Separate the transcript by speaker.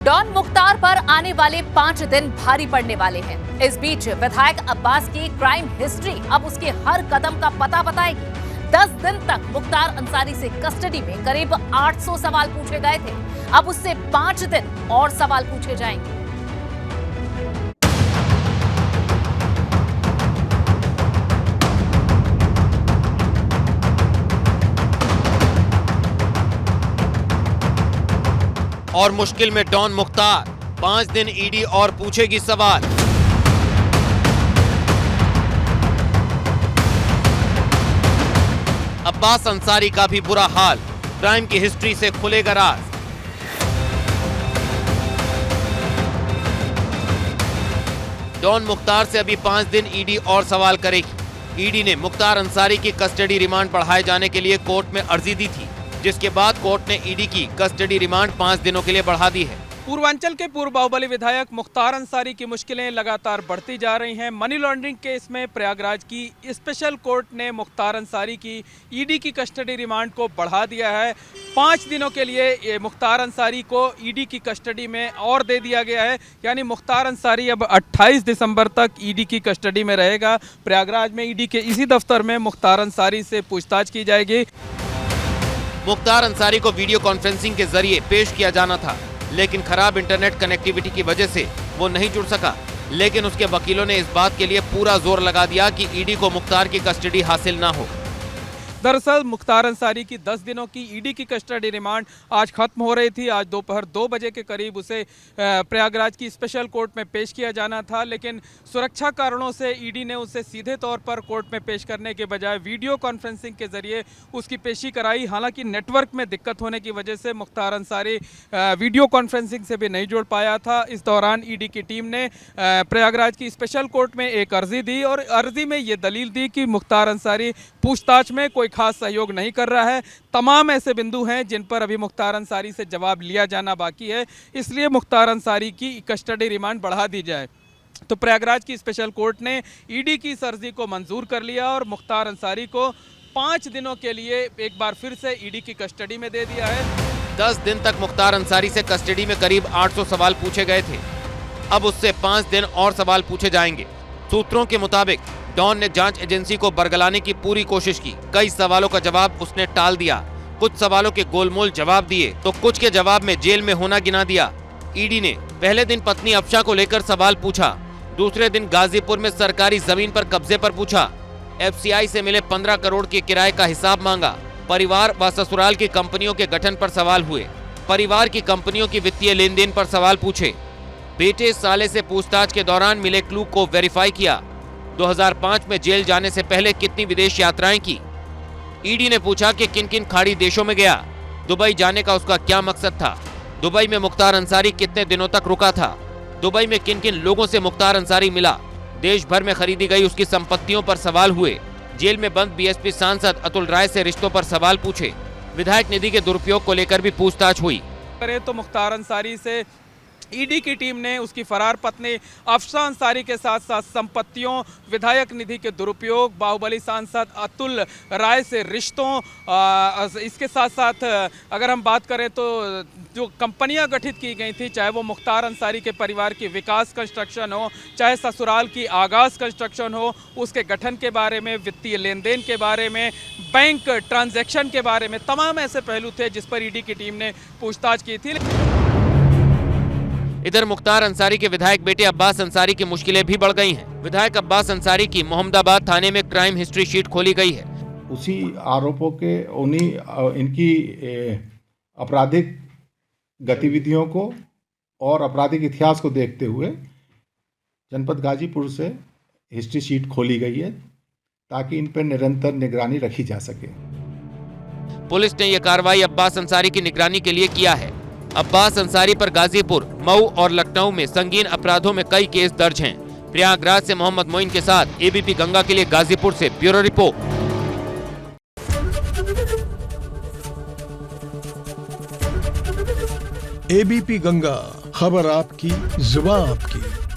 Speaker 1: Don Mukhtar पर आने वाले 5 दिन भारी पड़ने वाले हैं। इस बीच विधायक अब्बास की क्राइम हिस्ट्री अब उसके हर कदम का पता बताएगी। 10 दिन तक मुख्तार अंसारी से कस्टडी में करीब 800 सवाल पूछे गए थे। अब उससे 5 दिन और सवाल पूछे जाएंगे।
Speaker 2: और मुश्किल में डॉन मुख्तार, 5 दिन ईडी और पूछेगी सवाल। अब्बास अंसारी का भी बुरा हाल, क्राइम की हिस्ट्री से खुलेगा राज। डॉन मुख्तार से अभी 5 दिन ईडी और सवाल करेगी। ईडी ने मुख्तार अंसारी की कस्टडी रिमांड बढ़ाए जाने के लिए कोर्ट में अर्जी दी थी, जिसके बाद कोर्ट ने ईडी की कस्टडी रिमांड 5 दिनों के लिए बढ़ा दी है।
Speaker 3: पूर्वांचल के पूर्व बाहुबली विधायक मुख्तार अंसारी की मुश्किलें लगातार बढ़ती जा रही हैं। मनी लॉन्ड्रिंग केस में प्रयागराज की स्पेशल कोर्ट ने मुख्तार अंसारी की ईडी की कस्टडी रिमांड को बढ़ा दिया है। 5 दिनों के लिए ये मुख्तार अंसारी को ईडी की कस्टडी में और दे दिया गया है। यानी मुख्तार अंसारी अब 28 दिसंबर तक ईडी की कस्टडी में रहेगा। प्रयागराज में ईडी के इसी दफ्तर में मुख्तार अंसारी से पूछताछ की जाएगी।
Speaker 2: मुख्तार अंसारी को वीडियो कॉन्फ्रेंसिंग के जरिए पेश किया जाना था, लेकिन खराब इंटरनेट कनेक्टिविटी की वजह से वो नहीं जुड़ सका। लेकिन उसके वकीलों ने इस बात के लिए पूरा जोर लगा दिया कि ईडी को मुख्तार की कस्टडी हासिल ना हो।
Speaker 3: दरअसल मुख्तार अंसारी की 10 दिनों की ईडी की कस्टडी रिमांड आज खत्म हो रही थी। आज दोपहर 2 बजे के करीब उसे प्रयागराज की स्पेशल कोर्ट में पेश किया जाना था, लेकिन सुरक्षा कारणों से ईडी ने उसे सीधे तौर पर कोर्ट में पेश करने के बजाय वीडियो कॉन्फ्रेंसिंग के जरिए उसकी पेशी कराई। हालांकि नेटवर्क में दिक्कत होने की वजह से मुख्तार अंसारी वीडियो कॉन्फ्रेंसिंग से भी नहीं जुड़ पाया था। इस दौरान ईडी की टीम ने प्रयागराज की स्पेशल कोर्ट में एक अर्जी दी और अर्जी में ये दलील दी कि मुख्तार अंसारी पूछताछ में कोई खास सहयोग नहीं कर रहा है। तमाम ऐसे बिंदु हैं जिन पर अभी मुख्तार अंसारी से जवाब लिया जाना बाकी है, इसलिए मुख्तार अंसारी की कस्टडी रिमांड बढ़ा दी जाए। तो प्रयागराज की स्पेशल कोर्ट ने ईडी की इस अर्जी को मंजूर कर लिया और मुख्तार अंसारी को 5 दिनों के लिए एक बार फिर से ईडी की कस्टडी में दे दिया है।
Speaker 2: 10 दिन तक मुख्तार अंसारी से कस्टडी में करीब 800 सवाल पूछे गए थे। अब उससे 5 दिन और सवाल पूछे जाएंगे। सूत्रों के मुताबिक डॉन ने जांच एजेंसी को बरगलाने की पूरी कोशिश की। कई सवालों का जवाब उसने टाल दिया। कुछ सवालों के गोलमोल जवाब दिए तो कुछ के जवाब में जेल में होना गिना दिया। ईडी ने पहले दिन पत्नी अफशा को लेकर सवाल पूछा, दूसरे दिन गाजीपुर में सरकारी जमीन पर कब्जे पर पूछा, एफसीआई से मिले 15 करोड़ के किराए का हिसाब मांगा, परिवार व ससुराल की कंपनियों के गठन पर सवाल हुए, परिवार की कंपनियों की वित्तीय लेन देन पर सवाल पूछे, बेटे साले से पूछताछ के दौरान मिले क्लू को वेरीफाई किया, 2005 में जेल जाने से पहले कितनी विदेश यात्राएं की। ईडी ने पूछा कि किन किन खाड़ी देशों में गया, दुबई जाने का उसका क्या मकसद था, दुबई में मुख्तार अंसारी कितने दिनों तक रुका था, दुबई में किन किन लोगों से मुख्तार अंसारी मिला, देश भर में खरीदी गई उसकी संपत्तियों पर सवाल हुए, जेल में बंद बीएसपी सांसद अतुल राय से रिश्तों पर सवाल पूछे, विधायक निधि के दुरुपयोग को लेकर भी पूछताछ हुई।
Speaker 3: तो मुख्तार अंसारी से ईडी की टीम ने उसकी फरार पत्नी अफशा अंसारी के साथ साथ संपत्तियों, विधायक निधि के दुरुपयोग, बाहुबली सांसद अतुल राय से रिश्तों, इसके साथ साथ अगर हम बात करें तो जो कंपनियां गठित की गई थी, चाहे वो मुख्तार अंसारी के परिवार की विकास कंस्ट्रक्शन हो, चाहे ससुराल की आगाज़ कंस्ट्रक्शन हो, उसके गठन के बारे में, वित्तीय लेन देन के बारे में, बैंक ट्रांजैक्शन के बारे में, तमाम ऐसे पहलू थे जिस पर ईडी की टीम ने पूछताछ की थी।
Speaker 2: इधर मुख्तार अंसारी के विधायक बेटे अब्बास अंसारी की मुश्किलें भी बढ़ गई हैं। विधायक अब्बास अंसारी की मोहम्मदाबाद थाने में क्राइम हिस्ट्री शीट खोली गई है।
Speaker 4: उसी आरोपों के इनकी आपराधिक गतिविधियों को और आपराधिक इतिहास को देखते हुए जनपद गाजीपुर से हिस्ट्री शीट खोली गई है ताकि इन पर निरंतर निगरानी रखी जा सके।
Speaker 2: पुलिस ने यह कार्रवाई अब्बास अंसारी की निगरानी के लिए किया है। अब्बास अंसारी पर गाजीपुर, मऊ और लखनऊ में संगीन अपराधों में कई केस दर्ज हैं। प्रयागराज से मोहम्मद मोइन के साथ एबीपी गंगा के लिए गाजीपुर से ब्यूरो रिपोर्ट।
Speaker 5: एबीपी गंगा, खबर आपकी, जुबान आपकी।